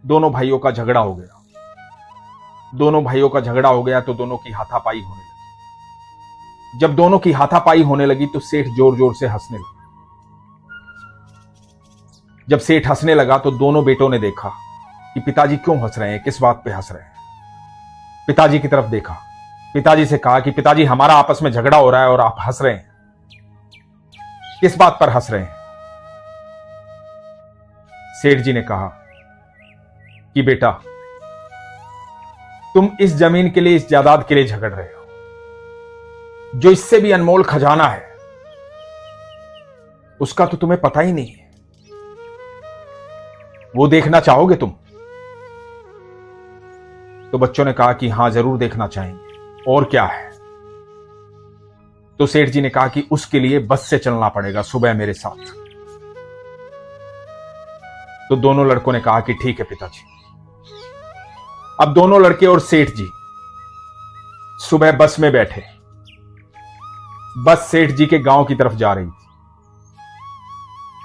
दोनों भाइयों का झगड़ा हो गया। दोनों भाइयों का झगड़ा हो गया तो दोनों की हाथापाई होने लगी। जब दोनों की हाथापाई होने लगी तो सेठ जोर जोर से हंसने लगा। जब सेठ हंसने लगा तो दोनों बेटों ने देखा कि पिताजी क्यों हंस रहे हैं, किस बात पे हंस रहे हैं। पिताजी की तरफ देखा, पिताजी से कहा कि पिताजी हमारा आपस में झगड़ा हो रहा है और आप हंस रहे हैं, किस बात पर हंस रहे हैं। सेठ जी ने कहा कि बेटा तुम इस जमीन के लिए, इस जायदाद के लिए झगड़ रहे हो, जो इससे भी अनमोल खजाना है उसका तो तुम्हें पता ही नहीं है। वो देखना चाहोगे तुम? तो बच्चों ने कहा कि हां जरूर देखना चाहेंगे, और क्या है। तो सेठ जी ने कहा कि उसके लिए बस से चलना पड़ेगा सुबह मेरे साथ। तो दोनों लड़कों ने कहा कि ठीक है पिताजी। अब दोनों लड़के और सेठ जी सुबह बस में बैठे। बस सेठ जी के गांव की तरफ जा रही थी।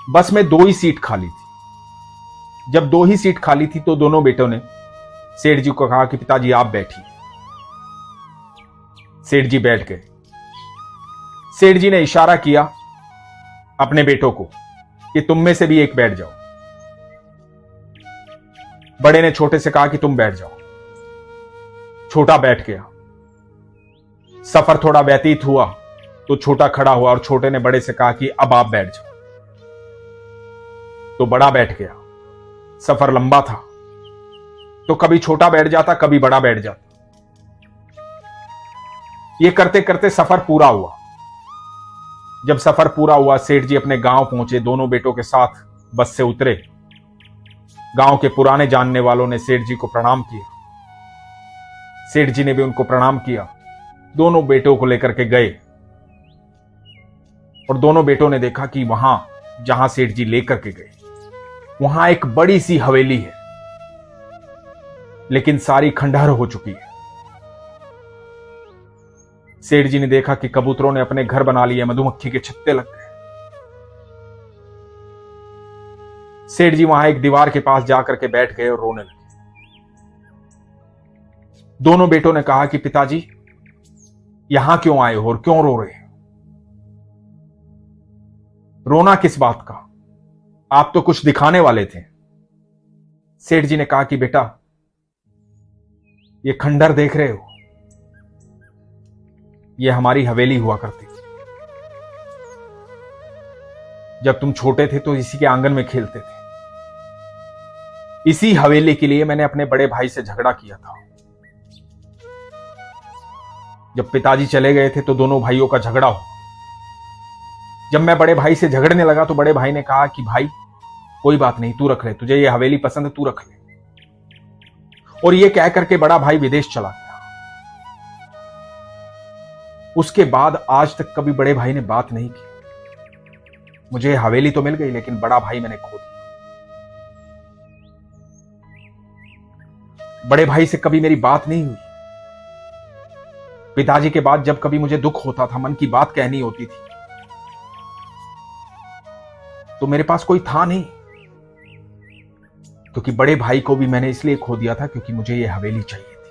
बस में 2 ही सीट खाली थी। जब 2 ही सीट खाली थी तो दोनों बेटों ने सेठ जी को कहा कि पिताजी आप बैठिए। सेठ जी बैठ गए। सेठ जी ने इशारा किया अपने बेटों को कि तुम में से भी एक बैठ जाओ। बड़े ने छोटे से कहा कि तुम बैठ जाओ। छोटा बैठ गया। सफर थोड़ा व्यतीत हुआ तो छोटा खड़ा हुआ और छोटे ने बड़े से कहा कि अब आप बैठ जाओ। तो बड़ा बैठ गया। सफर लंबा था तो कभी छोटा बैठ जाता, कभी बड़ा बैठ जाता। ये करते करते सफर पूरा हुआ। जब सफर पूरा हुआ सेठ जी अपने गांव पहुंचे। दोनों बेटों के साथ बस से उतरे। गांव के पुराने जानने वालों ने सेठ जी को प्रणाम किया। सेठ जी ने भी उनको प्रणाम किया। दोनों बेटों को लेकर के गए और दोनों बेटों ने देखा कि वहां जहां सेठ जी लेकर के गए वहां एक बड़ी सी हवेली है, लेकिन सारी खंडहर हो चुकी है। सेठ जी ने देखा कि कबूतरों ने अपने घर बना लिए, मधुमक्खी के छत्ते लग गए। सेठ जी वहां एक दीवार के पास जाकर के बैठ गए और रोने लगे। दोनों बेटों ने कहा कि पिताजी यहां क्यों आए हो और क्यों रो रहे हो? रोना किस बात का? आप तो कुछ दिखाने वाले थे। सेठ जी ने कहा कि बेटा ये खंडहर देख रहे हो, ये हमारी हवेली हुआ करती थी। जब तुम छोटे थे तो इसी के आंगन में खेलते थे। इसी हवेली के लिए मैंने अपने बड़े भाई से झगड़ा किया था। जब पिताजी चले गए थे तो दोनों भाइयों का झगड़ा हुआ। जब मैं बड़े भाई से झगड़ने लगा तो बड़े भाई ने कहा कि भाई कोई बात नहीं, तू रख ले, तुझे ये हवेली पसंद है, तू रख ले। और ये कह करके बड़ा भाई विदेश चला गया। उसके बाद आज तक कभी बड़े भाई ने बात नहीं की। मुझे हवेली तो मिल गई लेकिन बड़ा भाई मैंने खो दिया। बड़े भाई से कभी मेरी बात नहीं हुई। पिताजी के बाद जब कभी मुझे दुख होता था, मन की बात कहनी होती थी, तो मेरे पास कोई था नहीं। क्योंकि बड़े भाई को भी मैंने इसलिए खो दिया था क्योंकि मुझे यह हवेली चाहिए थी।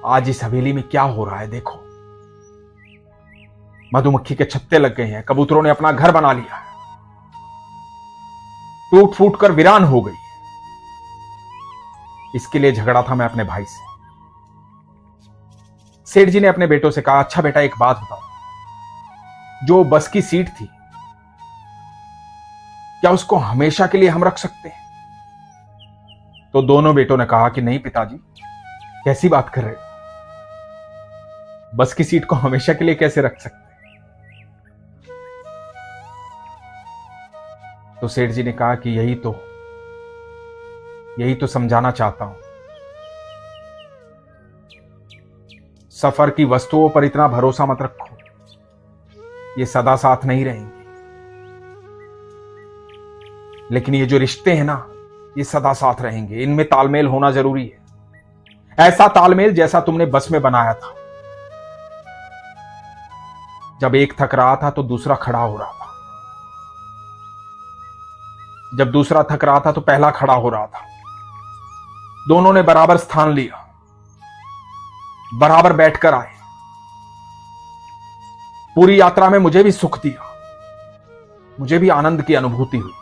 आज इस हवेली में क्या हो रहा है देखो। मधुमक्खी के छत्ते लग गए हैं, कबूतरों ने अपना घर बना लिया है, टूट फूट कर वीरान हो गई है। इसके लिए झगड़ा था मैं अपने भाई से। सेठ जी ने अपने बेटों से कहा, अच्छा बेटा एक बात बताओ, जो बस की सीट थी क्या उसको हमेशा के लिए हम रख सकते हैं? तो दोनों बेटों ने कहा कि नहीं पिताजी, कैसी बात कर रहे हो? बस की सीट को हमेशा के लिए कैसे रख सकते हैं? तो सेठ जी ने कहा कि यही तो समझाना चाहता हूं। सफर की वस्तुओं पर इतना भरोसा मत रखो, ये सदा साथ नहीं रहेंगे। लेकिन ये जो रिश्ते हैं ना, ये सदा साथ रहेंगे। इनमें तालमेल होना जरूरी है। ऐसा तालमेल जैसा तुमने बस में बनाया था। जब एक थक रहा था तो दूसरा खड़ा हो रहा था। जब दूसरा थक रहा था तो पहला खड़ा हो रहा था। दोनों ने बराबर स्थान लिया, बराबर बैठकर आए। पूरी यात्रा में मुझे भी सुख दिया, मुझे भी आनंद की अनुभूति हुई।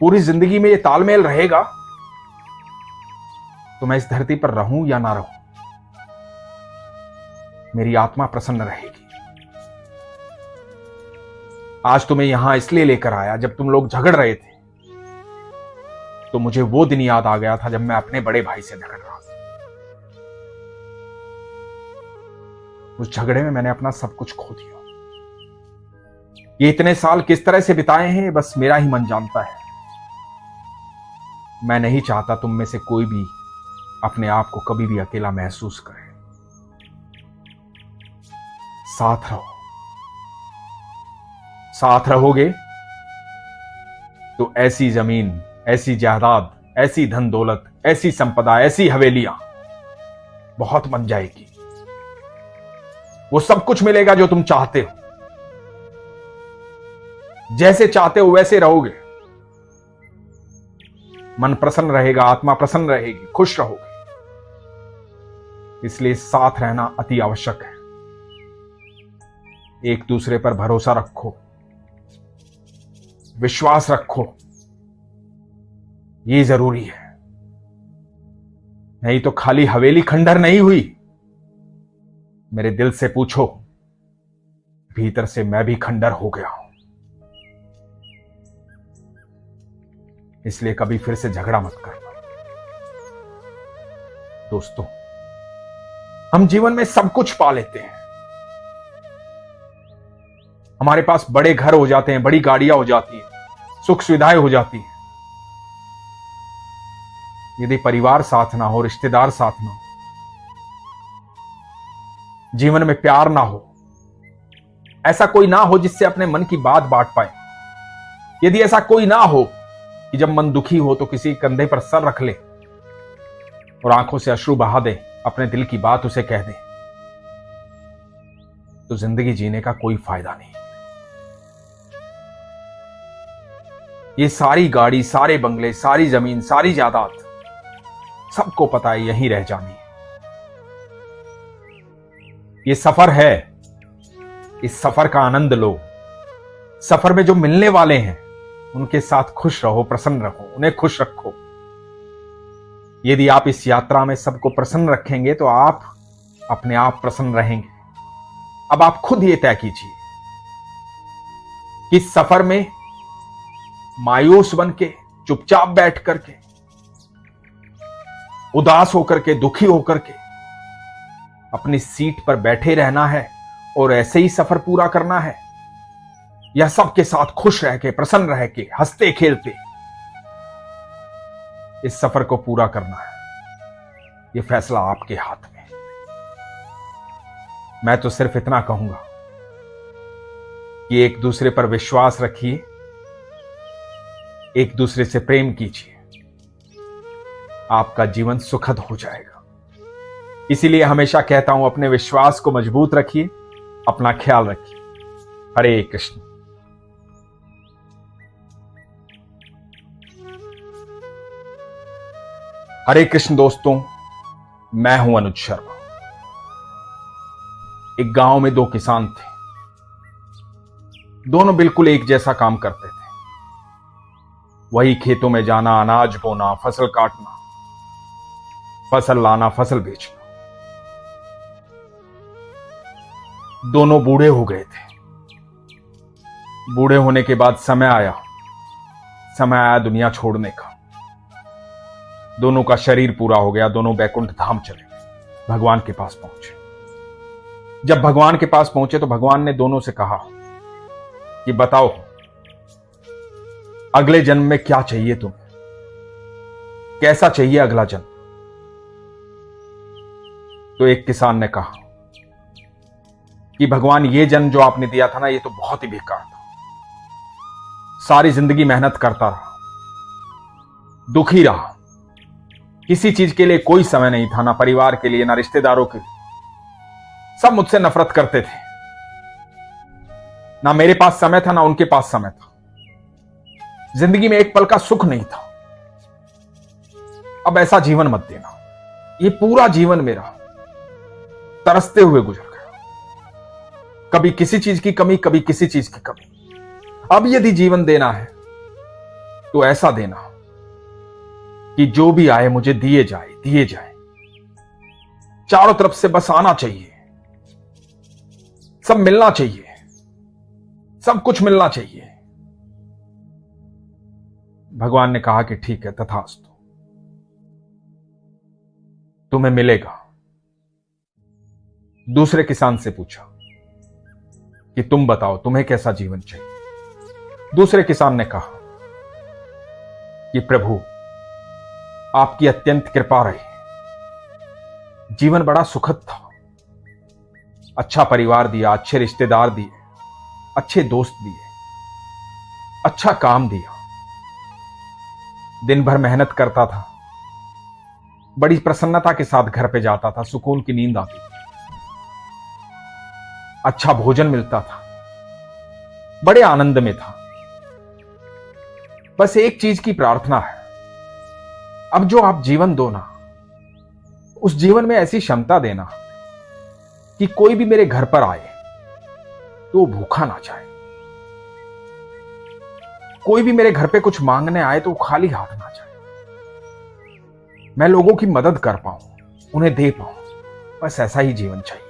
पूरी जिंदगी में यह तालमेल रहेगा तो मैं इस धरती पर रहूं या ना रहूं, मेरी आत्मा प्रसन्न रहेगी। आज तुम्हें यहां इसलिए लेकर आया, जब तुम लोग झगड़ रहे थे तो मुझे वो दिन याद आ गया था जब मैं अपने बड़े भाई से झगड़ रहा था। उस झगड़े में मैंने अपना सब कुछ खो दिया। ये इतने साल किस तरह से बिताए हैं बस मेरा ही मन जानता है। मैं नहीं चाहता तुम में से कोई भी अपने आप को कभी भी अकेला महसूस करे। साथ रहो। साथ रहोगे तो ऐसी जमीन, ऐसी जायदाद, ऐसी धन दौलत, ऐसी संपदा, ऐसी हवेलियां बहुत बन जाएगी। वो सब कुछ मिलेगा जो तुम चाहते हो। जैसे चाहते हो वैसे रहोगे। मन प्रसन्न रहेगा, आत्मा प्रसन्न रहेगी, खुश रहोगे। इसलिए साथ रहना अति आवश्यक है। एक दूसरे पर भरोसा रखो, विश्वास रखो, ये जरूरी है। नहीं तो खाली हवेली खंडर नहीं हुई। मेरे दिल से पूछो, भीतर से मैं भी खंडर हो गया हूं। इसलिए कभी फिर से झगड़ा मत करना। दोस्तों, हम जीवन में सब कुछ पा लेते हैं। हमारे पास बड़े घर हो जाते हैं, बड़ी गाड़ियां हो जाती हैं, सुख सुविधाएं हो जाती हैं। यदि परिवार साथ ना हो, रिश्तेदार साथ ना हो, जीवन में प्यार ना हो, ऐसा कोई ना हो जिससे अपने मन की बात बांट पाए, यदि ऐसा कोई ना हो कि जब मन दुखी हो तो किसी कंधे पर सर रख ले और आंखों से अश्रु बहा दे, अपने दिल की बात उसे कह दे, तो जिंदगी जीने का कोई फायदा नहीं। ये सारी गाड़ी, सारे बंगले, सारी जमीन, सारी जायदाद सबको पता है यहीं रह जानी है। ये सफर है, इस सफर का आनंद लो। सफर में जो मिलने वाले हैं उनके साथ खुश रहो, प्रसन्न रहो, उन्हें खुश रखो। यदि आप इस यात्रा में सबको प्रसन्न रखेंगे तो आप अपने आप प्रसन्न रहेंगे। अब आप खुद ये तय कीजिए कि इस सफर में मायूस बन के, चुपचाप बैठ करके, उदास होकर के, दुखी होकर के अपनी सीट पर बैठे रहना है और ऐसे ही सफर पूरा करना है, या सबके साथ खुश रह के, प्रसन्न रह के, हंसते खेलते इस सफर को पूरा करना है। यह फैसला आपके हाथ में है। मैं तो सिर्फ इतना कहूंगा कि एक दूसरे पर विश्वास रखिए, एक दूसरे से प्रेम कीजिए, आपका जीवन सुखद हो जाएगा। इसीलिए हमेशा कहता हूं, अपने विश्वास को मजबूत रखिए, अपना ख्याल रखिए। हरे कृष्ण। हरे कृष्ण दोस्तों, मैं हूं अनुज शर्मा। एक गांव में दो किसान थे। दोनों बिल्कुल एक जैसा काम करते थे। वही खेतों में जाना, अनाज बोना, फसल काटना, फसल लाना, फसल बेचना। दोनों बूढ़े हो गए थे। बूढ़े होने के बाद समय आया दुनिया छोड़ने का। दोनों का शरीर पूरा हो गया। दोनों बैकुंठ धाम चले गए, भगवान के पास पहुंचे। जब भगवान के पास पहुंचे तो भगवान ने दोनों से कहा कि बताओ, अगले जन्म में क्या चाहिए तुम्हें, कैसा चाहिए अगला जन्म। तो एक किसान ने कहा कि भगवान, ये जन्म जो आपने दिया था ना, ये तो बहुत ही बेकार था। सारी जिंदगी मेहनत करता रहा, दुखी रहा, किसी चीज के लिए कोई समय नहीं था, ना परिवार के लिए, ना रिश्तेदारों के लिए। सब मुझसे नफरत करते थे। ना मेरे पास समय था, ना उनके पास समय था। जिंदगी में एक पल का सुख नहीं था। अब ऐसा जीवन मत देना। ये पूरा जीवन मेरा तरसते हुए गुजर गया, कभी किसी चीज की कमी, कभी किसी चीज की कमी। अब यदि जीवन देना है तो ऐसा देना कि जो भी आए मुझे दिए जाए। चारों तरफ से बस आना चाहिए, सब मिलना चाहिए, सब कुछ मिलना चाहिए। भगवान ने कहा कि ठीक है, तथास्तु, तुम्हें मिलेगा। दूसरे किसान से पूछा कि तुम बताओ तुम्हें कैसा जीवन चाहिए। दूसरे किसान ने कहा कि प्रभु, आपकी अत्यंत कृपा रही, जीवन बड़ा सुखद था, अच्छा परिवार दिया, अच्छे रिश्तेदार दिए, अच्छे दोस्त दिए, अच्छा काम दिया, दिन भर मेहनत करता था, बड़ी प्रसन्नता के साथ घर पे जाता था, सुकून की नींद आती थी, अच्छा भोजन मिलता था, बड़े आनंद में था। बस एक चीज की प्रार्थना है, अब जो आप जीवन दो ना, उस जीवन में ऐसी क्षमता देना कि कोई भी मेरे घर पर आए तो भूखा ना जाए, कोई भी मेरे घर पे कुछ मांगने आए तो खाली हाथ ना जाए, मैं लोगों की मदद कर पाऊं, उन्हें दे पाऊं, बस ऐसा ही जीवन चाहिए।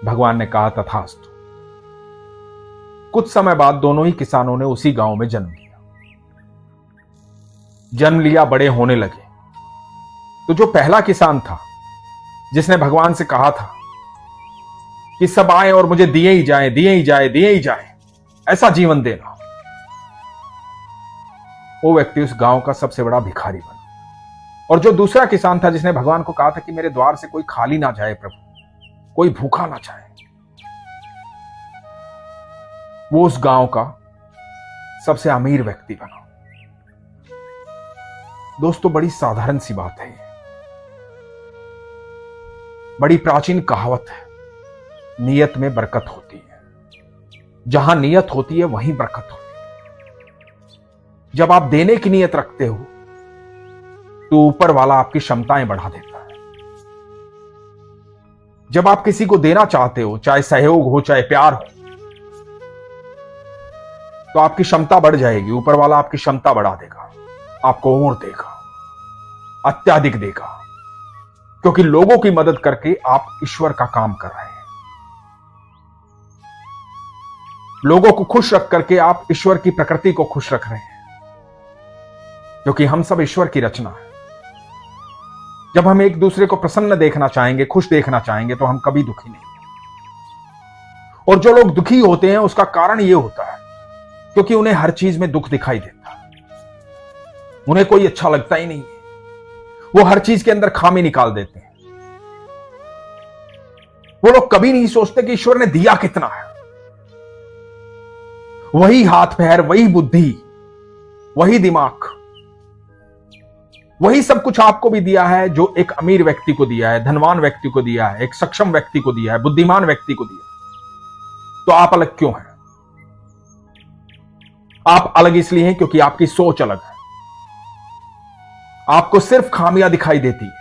भगवान ने कहा तथास्तु। कुछ समय बाद दोनों ही किसानों ने उसी गांव में जन्म लिया, बड़े होने लगे। तो जो पहला किसान था जिसने भगवान से कहा था कि सब आए और मुझे दिए ही जाए, ऐसा जीवन देना, वो व्यक्ति उस गांव का सबसे बड़ा भिखारी बना। और जो दूसरा किसान था जिसने भगवान को कहा था कि मेरे द्वार से कोई खाली ना जाए प्रभु, कोई भूखा ना जाए, वो उस गांव का सबसे अमीर व्यक्ति बना। दोस्तों, बड़ी साधारण सी बात है, बड़ी प्राचीन कहावत है, नियत में बरकत होती है। जहां नियत होती है वहीं बरकत होती है। जब आप देने की नियत रखते हो तो ऊपर वाला आपकी क्षमताएं बढ़ा देता है। जब आप किसी को देना चाहते हो, चाहे सहयोग हो चाहे प्यार हो, तो आपकी क्षमता बढ़ जाएगी, ऊपर वाला आपकी क्षमता बढ़ा देगा, आपको और देगा, अत्याधिक देगा, क्योंकि लोगों की मदद करके आप ईश्वर का काम कर रहे हैं। लोगों को खुश रख करके आप ईश्वर की प्रकृति को खुश रख रहे हैं, क्योंकि हम सब ईश्वर की रचना है। जब हम एक दूसरे को प्रसन्न देखना चाहेंगे, खुश देखना चाहेंगे, तो हम कभी दुखी नहीं होंगे। और जो लोग दुखी होते हैं उसका कारण यह होता है क्योंकि उन्हें हर चीज में दुख दिखाई देता है, उन्हें कोई अच्छा लगता ही नहीं है, वो हर चीज के अंदर खामी निकाल देते हैं। वो लोग कभी नहीं सोचते कि ईश्वर ने दिया कितना है। वही हाथ पैर, वही बुद्धि, वही दिमाग, वही सब कुछ आपको भी दिया है जो एक अमीर व्यक्ति को दिया है, धनवान व्यक्ति को दिया है, एक सक्षम व्यक्ति को दिया है, बुद्धिमान व्यक्ति को दिया है। तो आप अलग क्यों हैं? आप अलग इसलिए हैं क्योंकि आपकी सोच अलग है। आपको सिर्फ खामियां दिखाई देती है,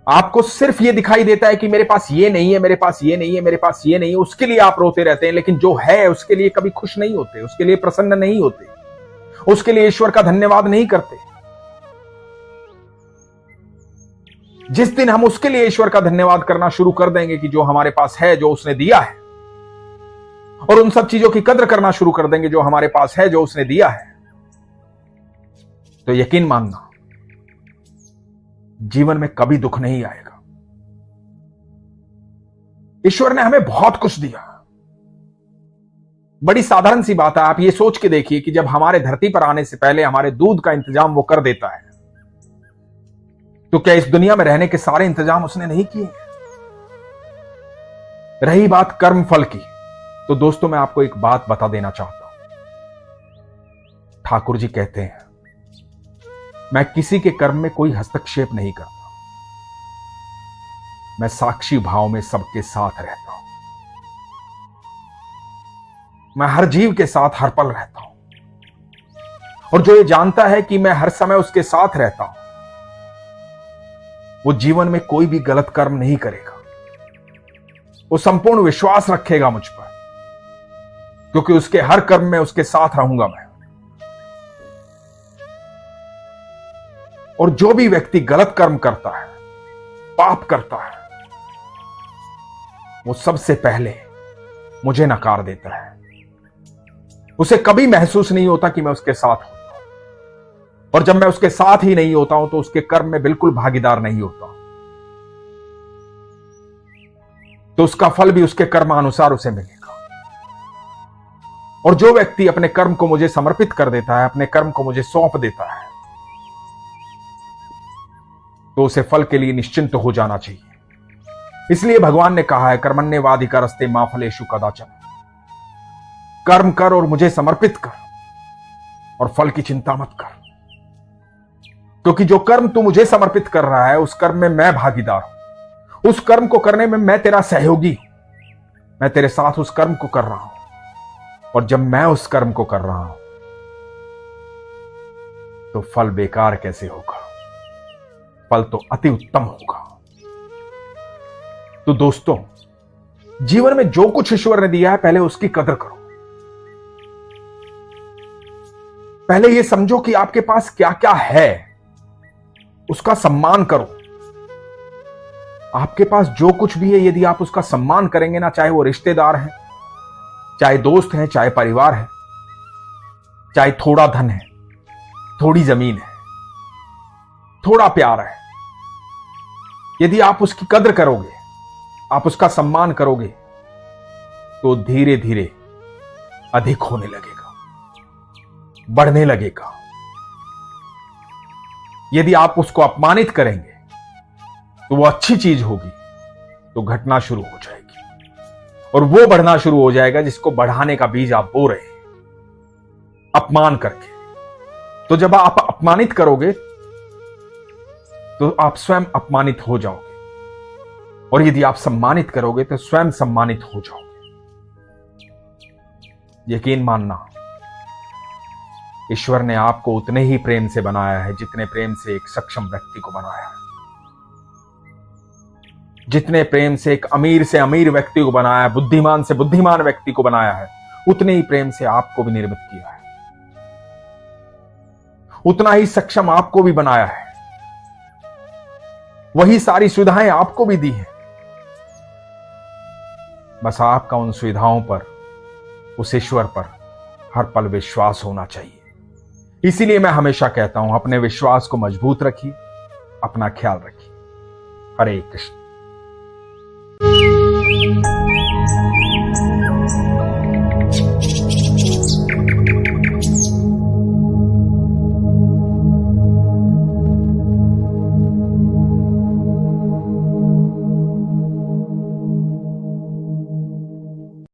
आपको सिर्फ यह दिखाई देता है कि मेरे पास ये नहीं है, मेरे पास ये नहीं है, मेरे पास ये नहीं है, उसके लिए आप रोते रहते हैं। लेकिन जो है उसके लिए कभी खुश नहीं होते, उसके लिए प्रसन्न नहीं होते, उसके लिए ईश्वर का धन्यवाद नहीं करते। जिस दिन हम उसके लिए ईश्वर का धन्यवाद करना शुरू कर देंगे कि जो हमारे पास है, जो उसने दिया है, और उन सब चीजों की कद्र करना शुरू कर देंगे जो हमारे पास है, जो उसने दिया है, तो यकीन मानना जीवन में कभी दुख नहीं आएगा। ईश्वर ने हमें बहुत कुछ दिया। बड़ी साधारण सी बात है, आप ये सोच के देखिए कि जब हमारे धरती पर आने से पहले हमारे दूध का इंतजाम वो कर देता है, तो क्या इस दुनिया में रहने के सारे इंतजाम उसने नहीं किए? रही बात कर्म फल की, तो दोस्तों मैं आपको एक बात बता देना चाहता हूं। ठाकुर जी कहते हैं, मैं किसी के कर्म में कोई हस्तक्षेप नहीं करता, मैं साक्षी भाव में सबके साथ रहता हूं। मैं हर जीव के साथ हर पल रहता हूं, और जो ये जानता है कि मैं हर समय उसके साथ रहता हूं, वो जीवन में कोई भी गलत कर्म नहीं करेगा। वो संपूर्ण विश्वास रखेगा मुझ पर, क्योंकि उसके हर कर्म में उसके साथ रहूंगा मैं। और जो भी व्यक्ति गलत कर्म करता है, पाप करता है, वो सबसे पहले मुझे नकार देता है। उसे कभी महसूस नहीं होता कि मैं उसके साथ होता हूं, और जब मैं उसके साथ ही नहीं होता हूं तो उसके कर्म में बिल्कुल भागीदार नहीं होता, तो उसका फल भी उसके कर्मानुसार उसे मिलेगा। और जो व्यक्ति अपने कर्म को मुझे समर्पित कर देता है, अपने कर्म को मुझे सौंप देता है, तो उसे फल के लिए निश्चिंत हो जाना चाहिए। इसलिए भगवान ने कहा है, कर्मण्येवाधिकारस्ते मा फलेषु कदाचन। कर्म कर और मुझे समर्पित कर, और फल की चिंता मत कर, क्योंकि जो कर्म तू मुझे समर्पित कर रहा है उस कर्म में मैं भागीदार हूं। उस कर्म को करने में मैं तेरा सहयोगी हूं, मैं तेरे साथ उस कर्म को कर रहा हूं। और जब मैं उस कर्म को कर रहा हूं तो फल बेकार कैसे होगा, फल तो अति उत्तम होगा। तो दोस्तों, जीवन में जो कुछ ईश्वर ने दिया है पहले उसकी कदर करो। पहले यह समझो कि आपके पास क्या क्या है, उसका सम्मान करो। आपके पास जो कुछ भी है, यदि आप उसका सम्मान करेंगे ना, चाहे वो रिश्तेदार हैं, चाहे दोस्त हैं, चाहे परिवार है, चाहे थोड़ा धन है, थोड़ी जमीन है, थोड़ा प्यार है, यदि आप उसकी कदर करोगे, आप उसका सम्मान करोगे, तो धीरे धीरे अधिक होने लगेगा, बढ़ने लगेगा। यदि आप उसको अपमानित करेंगे तो वो अच्छी चीज होगी तो घटना शुरू हो जाएगी, और वो बढ़ना शुरू हो जाएगा जिसको बढ़ाने का बीज आप बो रहे हैं अपमान करके। तो जब आप अपमानित करोगे तो आप स्वयं अपमानित हो जाओगे, और यदि आप सम्मानित करोगे तो स्वयं सम्मानित हो जाओगे। यकीन मानना, ईश्वर ने आपको उतने ही प्रेम से बनाया है जितने प्रेम से एक सक्षम व्यक्ति को बनाया है, जितने प्रेम से एक अमीर से अमीर व्यक्ति को बनाया है, बुद्धिमान से बुद्धिमान व्यक्ति को बनाया है, उतने ही प्रेम से आपको भी निर्मित किया है, उतना ही सक्षम आपको भी बनाया है, वही सारी सुविधाएं आपको भी दी हैं। बस आपका उन सुविधाओं पर, उस ईश्वर पर हर पल विश्वास होना चाहिए। इसीलिए मैं हमेशा कहता हूं, अपने विश्वास को मजबूत रखिए, अपना ख्याल रखिए। हरे कृष्ण।